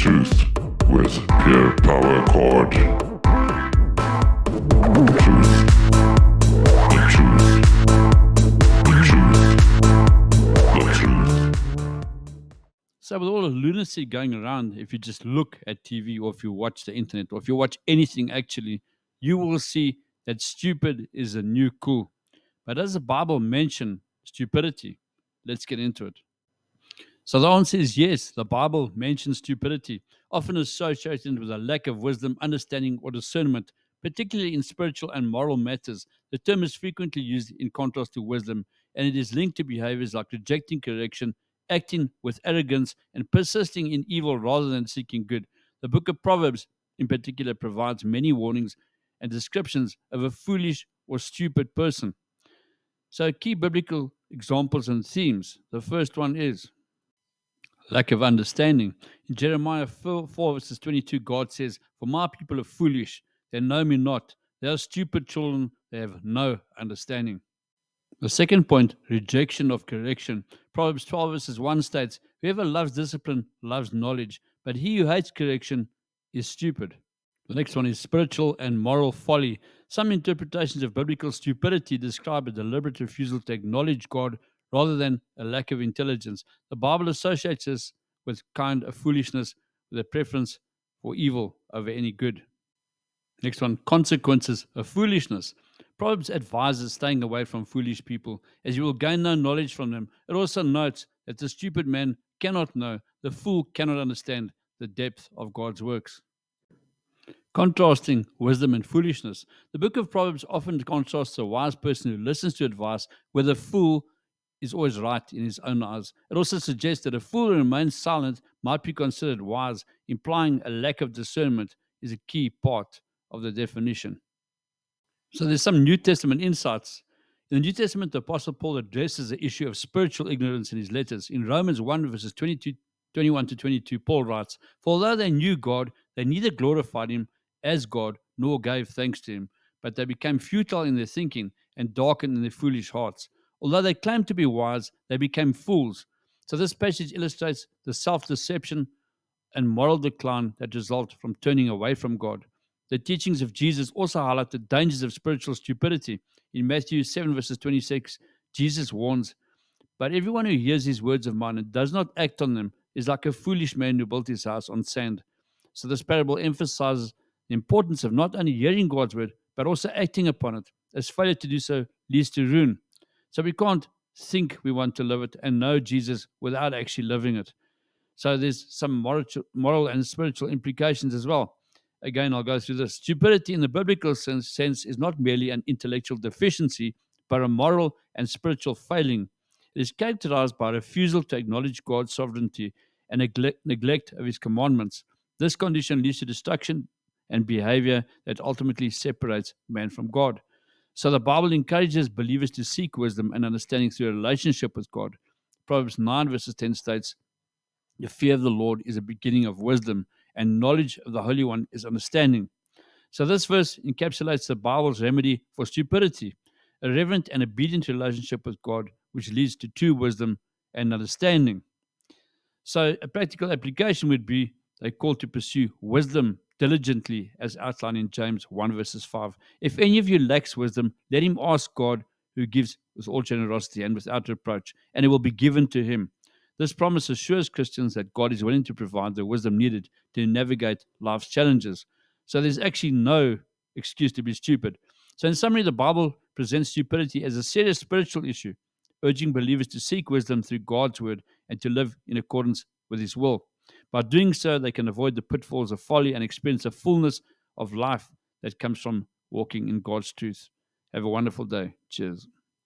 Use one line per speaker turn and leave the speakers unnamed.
Truth with Pure Power Chord. Truth. The truth. The truth. The truth.
So with all the lunacy going around, if you just look at TV or if you watch the internet or if you watch anything actually, you will see that stupid is a new cool. But does the Bible mention stupidity? Let's get into it. So the answer is yes. The Bible mentions stupidity, often associated with a lack of wisdom, understanding, or discernment, particularly in spiritual and moral matters. The term is frequently used in contrast to wisdom, and it is linked to behaviors like rejecting correction, acting with arrogance, and persisting in evil rather than seeking good. The book of Proverbs, in particular, provides many warnings and descriptions of a foolish or stupid person. So, key biblical examples and themes. The first one is lack of understanding. In Jeremiah 4 verses 22, God says, "For my people are foolish, they know me not. They are stupid children, they have no understanding." The second point, rejection of correction. Proverbs 12 verses 1 states, "Whoever loves discipline loves knowledge, but he who hates correction is stupid." The next one is spiritual and moral folly. Some interpretations of biblical stupidity describe a deliberate refusal to acknowledge God rather than a lack of intelligence. The Bible associates this with kind of foolishness, with a preference for evil over any good. Next one, consequences of foolishness. Proverbs advises staying away from foolish people, as you will gain no knowledge from them. It also notes that the stupid man cannot know, the fool cannot understand the depth of God's works. Contrasting wisdom and foolishness. The book of Proverbs often contrasts a wise person who listens to advice with a fool is always right in his own eyes. It also suggests that a fool who remains silent might be considered wise, implying a lack of discernment is a key part of the definition. So there's some New Testament insights. In the New Testament, the Apostle Paul addresses the issue of spiritual ignorance in his letters. In Romans 1, verses 21 to 22, Paul writes, "For although they knew God, they neither glorified him as God nor gave thanks to him, but they became futile in their thinking and darkened in their foolish hearts. Although they claimed to be wise, they became fools." So this passage illustrates the self-deception and moral decline that result from turning away from God. The teachings of Jesus also highlight the dangers of spiritual stupidity. In Matthew 7, verses 26, Jesus warns, "But everyone who hears these words of mine and does not act on them is like a foolish man who built his house on sand." So this parable emphasizes the importance of not only hearing God's word, but also acting upon it, as failure to do so leads to ruin. So we can't think we want to live it and know Jesus without actually living it. So there's some moral and spiritual implications as well. Again, I'll go through this. Stupidity in the biblical sense is not merely an intellectual deficiency, but a moral and spiritual failing. It is characterized by refusal to acknowledge God's sovereignty and neglect of his commandments. This condition leads to destruction and behavior that ultimately separates man from God. So the Bible encourages believers to seek wisdom and understanding through a relationship with God. Proverbs 9 verses 10 states, "The fear of the Lord is a beginning of wisdom, and knowledge of the Holy One is understanding." So this verse encapsulates the Bible's remedy for stupidity, a reverent and obedient relationship with God, which leads to true wisdom and understanding. So a practical application would be they call to pursue wisdom diligently, as outlined in James 1 verses 5. "If any of you lacks wisdom, let him ask God, who gives with all generosity and without reproach, and it will be given to him." This promise assures Christians that God is willing to provide the wisdom needed to navigate life's challenges. So there's actually no excuse to be stupid. So, in summary, the Bible presents stupidity as a serious spiritual issue, urging believers to seek wisdom through God's word and to live in accordance with his will. By doing so, they can avoid the pitfalls of folly and experience the fullness of life that comes from walking in God's truth. Have a wonderful day. Cheers.